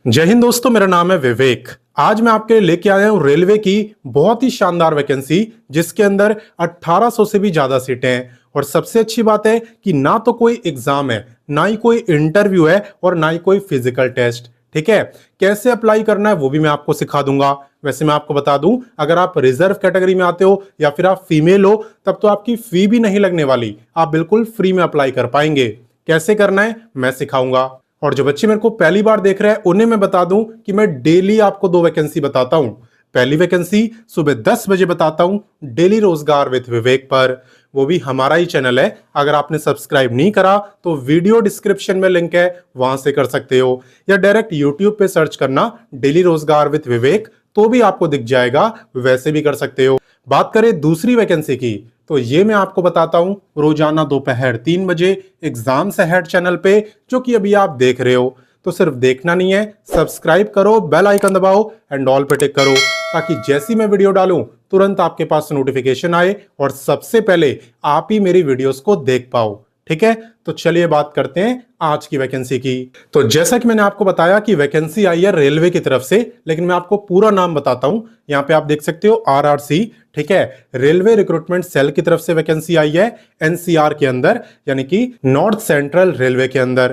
जय हिंद दोस्तों, मेरा नाम है विवेक। आज मैं आपके लिए लेके आया हूं रेलवे की बहुत ही शानदार वैकेंसी, जिसके अंदर 1800 से भी ज्यादा सीटें हैं। और सबसे अच्छी बात है कि ना तो कोई एग्जाम है, ना ही कोई इंटरव्यू है और ना ही कोई फिजिकल टेस्ट। ठीक है, कैसे अप्लाई करना है वो भी मैं आपको सिखा दूंगा। वैसे मैं आपको बता दूं, अगर आप रिजर्व कैटेगरी में आते हो या फिर आप फीमेल हो, तब तो आपकी फी भी नहीं लगने वाली, आप बिल्कुल फ्री में अप्लाई कर पाएंगे। कैसे करना है मैं सिखाऊंगा। और जो बच्चे मेरे को पहली बार देख रहे हैं उन्हें मैं बता दूं कि मैं डेली आपको दो वैकेंसी बताता हूं। पहली वैकेंसी सुबह 10 बजे बताता हूं, डेली रोजगार विद विवेक पर। वो भी हमारा ही चैनल है। अगर आपने सब्सक्राइब नहीं करा तो वीडियो डिस्क्रिप्शन में लिंक है, वहां से कर सकते हो, या डायरेक्ट यूट्यूब पे सर्च करना डेली रोजगार विद विवेक, तो भी आपको दिख जाएगा, वैसे भी कर सकते हो। बात करें दूसरी वैकेंसी की, तो ये मैं आपको बताता हूं रोजाना दोपहर 3 बजे एग्जाम्स अहेड चैनल पे, जो कि अभी आप देख रहे हो। तो सिर्फ देखना नहीं है, सब्सक्राइब करो, बेल आइकन दबाओ एंड ऑल पे टिक करो, ताकि जैसी मैं वीडियो डालूं तुरंत आपके पास नोटिफिकेशन आए और सबसे पहले आप ही मेरी वीडियोस को देख पाओ। ठीक है, तो चलिए बात करते हैं आज की वैकेंसी की। तो जैसा कि मैंने आपको बताया कि वैकेंसी आई है रेलवे की तरफ से, लेकिन मैं आपको पूरा नाम बताता हूं। यहां पे आप देख सकते हो RRC, ठीक है, रेलवे रिक्रूटमेंट सेल की तरफ से वैकेंसी आई है NCR के अंदर, यानी कि नॉर्थ सेंट्रल रेलवे के अंदर।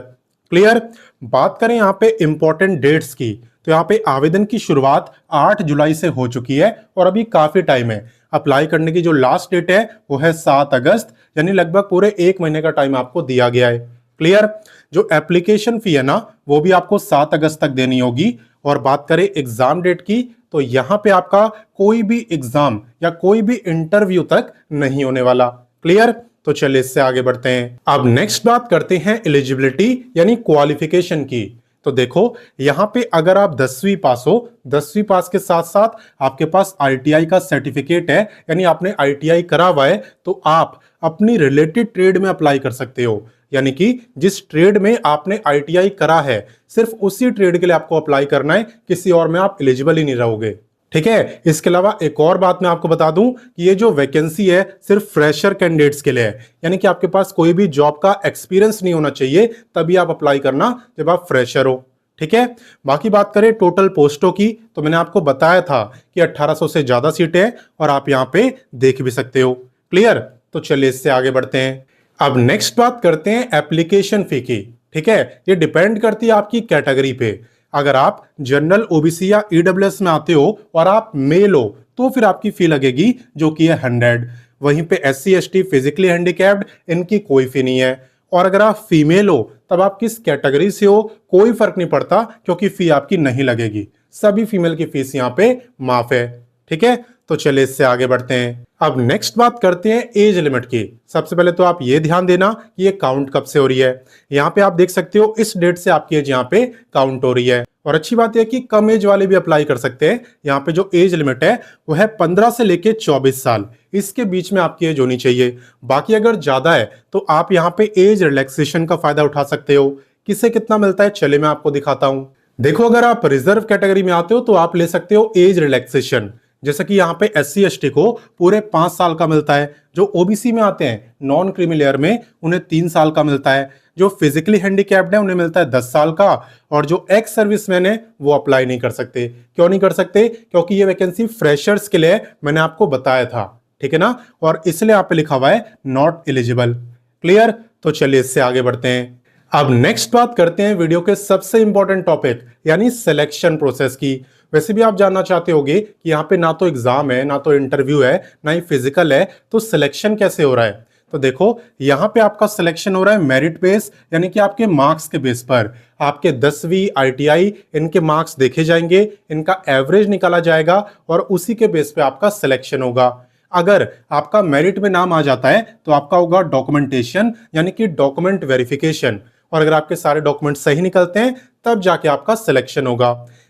क्लियर। बात करें यहां पे इंपॉर्टेंट डेट्स की, तो यहां पे आवेदन की शुरुआत 8 जुलाई से हो चुकी है और अभी काफी टाइम है। अप्लाई करने की जो लास्ट डेट है वो है 7 अगस्त, यानी लगभग पूरे 1 महीने का टाइम आपको दिया गया है। क्लियर। जो एप्लीकेशन फी है ना, वो भी आपको 7 अगस्त तक देनी होगी। और बात करें एग्जाम डेट की, तो यहां पे आपका कोई भी एग्जाम या कोई भी इंटरव्यू तक नहीं होने वाला। क्लियर। तो चलिए इससे आगे बढ़ते हैं। अब नेक्स्ट बात करते हैं एलिजिबिलिटी यानी क्वालिफिकेशन की। तो देखो, यहां पे अगर आप 10वीं पास हो, 10वीं पास के साथ साथ आपके पास ITI का सर्टिफिकेट है, यानी आपने ITI करा हुआ है, तो आप अपनी रिलेटेड ट्रेड में अप्लाई कर सकते हो। यानी कि जिस ट्रेड में आपने ITI करा है, सिर्फ उसी ट्रेड के लिए आपको अप्लाई करना है, किसी और में आप एलिजिबल ही नहीं रहोगे। ठीक है। इसके अलावा एक और बात मैं आपको बता दूं कि ये जो वैकेंसी है सिर्फ फ्रेशर कैंडिडेट्स के लिए है, यानी कि आपके पास कोई भी जॉब का एक्सपीरियंस नहीं होना चाहिए, तभी आप अप्लाई करना जब आप फ्रेशर हो। ठीक है। बाकी बात करें टोटल पोस्टों की, तो मैंने आपको बताया था कि 1800 से ज्यादा सीटें हैं और आप यहां पे देख भी सकते हो। क्लियर। तो चलिए इससे आगे बढ़ते हैं। अब नेक्स्ट बात करते हैं एप्लीकेशन फी की। ठीक है, ये डिपेंड करती है आपकी कैटेगरी पे। अगर आप जनरल OBC या EWS में आते हो और आप मेल हो, तो फिर आपकी फी लगेगी जो कि है 100। वहीं पे SC ST फिजिकली हैंडीकैप्ड, इनकी कोई फी नहीं है। और अगर आप फीमेल हो, तब आप किस कैटेगरी से हो कोई फर्क नहीं पड़ता, क्योंकि फी आपकी नहीं लगेगी। सभी फीमेल की फीस यहाँ पे माफ है। ठीक है। तो चलिए इससे आगे बढ़ते हैं। अब नेक्स्ट बात करते हैं एज लिमिट की। सबसे पहले तो आप ये ध्यान देना कि ये काउंट कब से हो रही है। यहाँ पे आप देख सकते हो इस डेट से आपकी एज यहाँ पे काउंट हो रही है। और अच्छी बात यह कि कम एज वाले भी अप्लाई कर सकते हैं। यहाँ पे जो एज लिमिट है वो है 15 से लेके 24 साल, इसके बीच में आपकी एज होनी चाहिए। बाकी अगर ज्यादा है तो आप यहाँ पे एज रिलैक्सेशन का फायदा उठा सकते हो। किसे कितना मिलता है चले मैं आपको दिखाता हूं। देखो, अगर आप रिजर्व कैटेगरी में आते हो तो आप ले सकते हो एज रिलैक्सेशन। जैसे कि यहाँ पे SC ST को पूरे 5 साल का मिलता है। जो OBC में आते हैं नॉन क्रीमी लेयर में, उन्हें 3 साल का मिलता है। जो फिजिकली हैंडीकैप्ड है उन्हें मिलता है 10 साल का। और जो एक्स सर्विसमैन है वो अप्लाई नहीं कर सकते। क्यों नहीं कर सकते? क्योंकि ये वैकेंसी फ्रेशर्स के लिए मैंने आपको बताया था। ठीक है ना, और इसलिए यहाँ पे लिखा हुआ है नॉट एलिजिबल। क्लियर। तो चलिए इससे आगे बढ़ते हैं। अब नेक्स्ट बात करते हैं वीडियो के सबसे इंपॉर्टेंट टॉपिक यानी सिलेक्शन प्रोसेस की। वैसे भी आप जानना चाहते होंगे कि यहाँ पे ना तो एग्जाम है, ना तो इंटरव्यू है, ना ही फिजिकल है, तो सिलेक्शन कैसे हो रहा है। तो देखो, यहाँ पे आपका सिलेक्शन हो रहा है मेरिट बेस, यानी कि आपके मार्क्स के बेस पर। आपके 10वीं ITI इनके मार्क्स देखे जाएंगे, इनका एवरेज निकाला जाएगा और उसी के बेस पे आपका सिलेक्शन होगा। अगर आपका मेरिट में नाम आ जाता है तो आपका होगा डॉक्यूमेंटेशन, यानी कि डॉक्यूमेंट वेरिफिकेशन। और अगर आपके सारे डॉक्यूमेंट सही निकलते हैं तब जाके आपका सिलेक्शन होगा।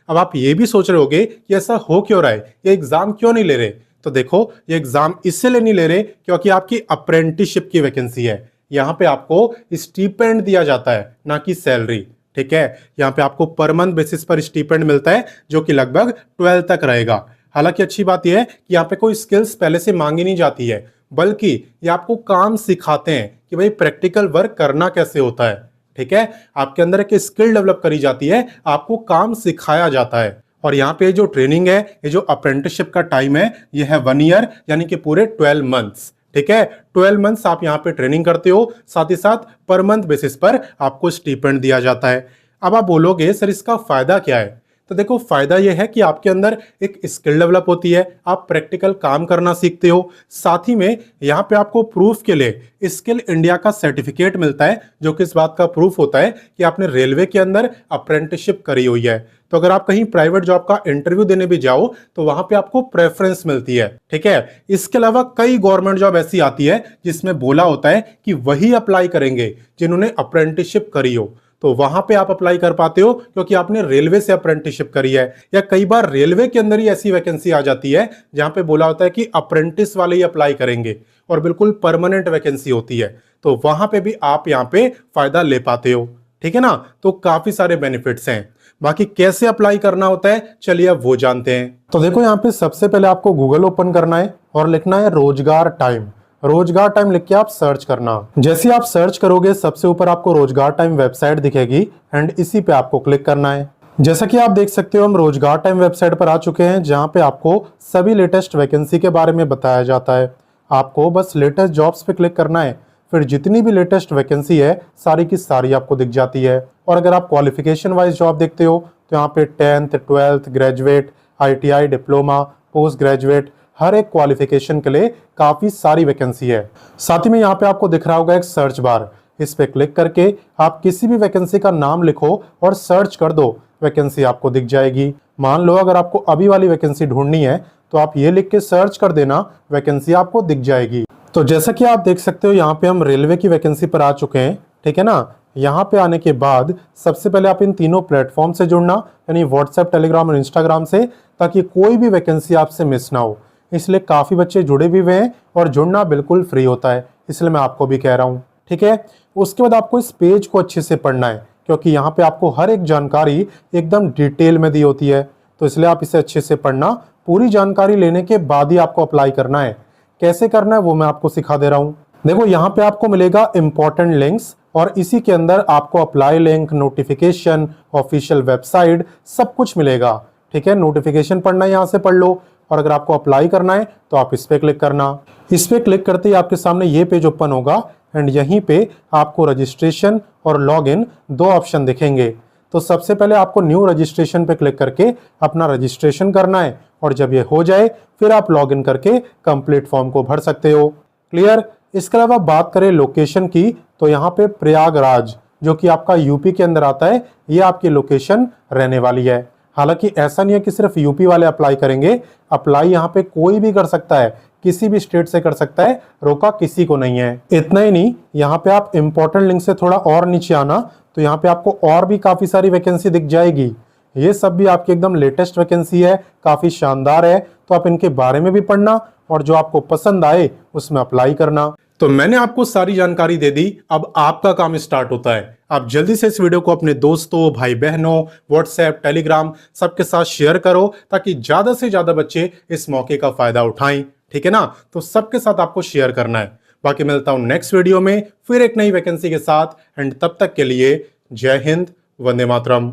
अब आप ये भी सोच रहे होंगे कि ऐसा हो क्यों रहा है, ये एग्जाम क्यों नहीं ले रहे। तो देखो, ये एग्जाम इसलिए नहीं ले रहे क्योंकि आपकी अप्रेंटिसशिप की वैकेंसी है। यहाँ पे आपको स्टीपेंड दिया जाता है, ना कि सैलरी। ठीक है, यहाँ पे आपको पर मंथ बेसिस पर स्टीपेंड मिलता है, जो कि लगभग 12 तक रहेगा। हालांकि अच्छी बात यह है कि यहाँ पे कोई स्किल्स पहले से मांगी नहीं जाती है, बल्कि ये आपको काम सिखाते हैं कि भाई प्रैक्टिकल वर्क करना कैसे होता है। ठीक है, आपके अंदर एक स्किल डेवलप करी जाती है, आपको काम सिखाया जाता है। और यहाँ पे जो ट्रेनिंग है, ये जो अप्रेंटिसशिप का टाइम है, ये है 1 ईयर, यानी कि पूरे 12 मंथ्स। ठीक है, 12 मंथ्स आप यहाँ पे ट्रेनिंग करते हो, साथ ही साथ पर मंथ बेसिस पर आपको स्टीपेंड दिया जाता है। अब आप बोलोगे सर इसका फायदा क्या है? तो देखो, फायदा यह है कि आपके अंदर एक स्किल डेवलप होती है, आप प्रैक्टिकल काम करना सीखते हो। साथ ही में यहाँ पे आपको प्रूफ के लिए स्किल इंडिया का सर्टिफिकेट मिलता है, जो कि इस बात का प्रूफ होता है कि आपने रेलवे के अंदर अप्रेंटिसशिप करी हुई है। तो अगर आप कहीं प्राइवेट जॉब का इंटरव्यू देने भी जाओ तो वहां पे आपको प्रेफरेंस मिलती है। ठीक है, इसके अलावा कई गवर्नमेंट जॉब ऐसी आती है जिसमें बोला होता है कि वही अप्लाई करेंगे जिन्होंने अप्रेंटिसशिप करी हो, तो वहां पे आप अप्लाई कर पाते हो क्योंकि आपने रेलवे से अप्रेंटिसशिप करी है। या कई बार रेलवे के अंदर ही ऐसी वैकेंसी आ जाती है जहां पे बोला होता है कि अप्रेंटिस वाले ही अप्लाई करेंगे और बिल्कुल परमानेंट वैकेंसी होती है, तो वहां पे भी आप यहाँ पे फायदा ले पाते हो। ठीक है ना, तो काफी सारे बेनिफिट्स हैं। बाकी कैसे अप्लाई करना होता है, चलिए अब वो जानते हैं। तो देखो, यहाँ पे सबसे पहले आपको गूगल ओपन करना है और लिखना है रोजगार टाइम। रोजगार टाइम लिख के आप सर्च करना। जैसे आप सर्च करोगे सबसे ऊपर आपको रोजगार टाइम वेबसाइट दिखेगी एंड इसी पे आपको क्लिक करना है। जैसा कि आप देख सकते हो, हम रोजगार टाइम वेबसाइट पर आ चुके हैं, जहां पे आपको सभी लेटेस्ट वैकेंसी के बारे में बताया जाता है। आपको बस लेटेस्ट जॉब्स पे क्लिक करना है, फिर जितनी भी लेटेस्ट वैकेंसी है सारी की सारी आपको दिख जाती है। और अगर आप क्वालिफिकेशन वाइज जॉब देखते हो तो यहाँ पे 10th 12th graduate, ITI, diploma, post graduate, हर एक क्वालिफिकेशन के लिए काफी सारी वैकेंसी है। साथ ही में यहाँ पे आपको दिख रहा होगा एक सर्च बार, इस पे क्लिक करके आप किसी भी वैकेंसी का नाम लिखो और सर्च कर दो, वैकेंसी आपको दिख जाएगी। मान लो अगर आपको अभी वाली वैकेंसी ढूंढनी है तो आप ये लिख के सर्च कर देना, वैकेंसी आपको दिख जाएगी। तो जैसा कि आप देख सकते हो, यहाँ पे हम रेलवे की वैकेंसी पर आ चुके हैं। ठीक है ना, यहाँ पे आने के बाद सबसे पहले आप इन तीनों प्लेटफॉर्म से जुड़ना, यानी व्हाट्सएप, टेलीग्राम और इंस्टाग्राम से, ताकि कोई भी वैकेंसी आपसे मिस ना हो। इसलिए काफ़ी बच्चे जुड़े भी हुए हैं और जुड़ना बिल्कुल फ्री होता है, इसलिए मैं आपको भी कह रहा हूँ। ठीक है, उसके बाद आपको इस पेज को अच्छे से पढ़ना है, क्योंकि यहाँ पे आपको हर एक जानकारी एकदम डिटेल में दी होती है, तो इसलिए आप इसे अच्छे से पढ़ना। पूरी जानकारी लेने के बाद ही आपको अप्लाई करना है। कैसे करना है वो मैं आपको सिखा दे रहा हूँ। देखो, यहाँ पे आपको मिलेगा इंपॉर्टेंट लिंक्स और इसी के अंदर आपको apply link, notification, official website, सब कुछ मिलेगा। ठीक है, नोटिफिकेशन पढ़ना है यहाँ से पढ़ लो, और अगर आपको अप्लाई करना है तो आप इस पे क्लिक करना। इस पे क्लिक करते ही आपके सामने ये पेज ओपन होगा एंड यहीं पे आपको रजिस्ट्रेशन और लॉगिन दो ऑप्शन दिखेंगे। तो सबसे पहले आपको न्यू रजिस्ट्रेशन पे क्लिक करके अपना रजिस्ट्रेशन करना है, और जब ये हो जाए फिर आप लॉगिन करके कंप्लीट फॉर्म को भर सकते हो। क्लियर। इसके अलावा बात करें लोकेशन की, तो यहाँ पे प्रयागराज, जो कि आपका यूपी के अंदर आता है, ये आपकी लोकेशन रहने वाली है। हालांकि ऐसा नहीं है कि सिर्फ यूपी वाले अप्लाई करेंगे, अप्लाई यहाँ पे कोई भी कर सकता है, किसी भी स्टेट से कर सकता है, रोका किसी को नहीं है। इतना ही नहीं, यहाँ पे आप इंपॉर्टेंट लिंक से थोड़ा और नीचे आना तो यहाँ पे आपको और भी काफी सारी वैकेंसी दिख जाएगी। ये सब भी आपकी एकदम लेटेस्ट वैकेंसी है, काफी शानदार है, तो आप इनके बारे में भी पढ़ना और जो आपको पसंद आए उसमें अप्लाई करना। तो मैंने आपको सारी जानकारी दे दी, अब आपका काम स्टार्ट होता है। आप जल्दी से इस वीडियो को अपने दोस्तों, भाई बहनों, व्हाट्सएप, टेलीग्राम सबके साथ शेयर करो, ताकि ज्यादा से ज्यादा बच्चे इस मौके का फायदा उठाएं। ठीक है ना, तो सबके साथ आपको शेयर करना है। बाकी मिलता हूं नेक्स्ट वीडियो में फिर एक नई वैकेंसी के साथ, एंड तब तक के लिए जय हिंद, वंदे मातरम।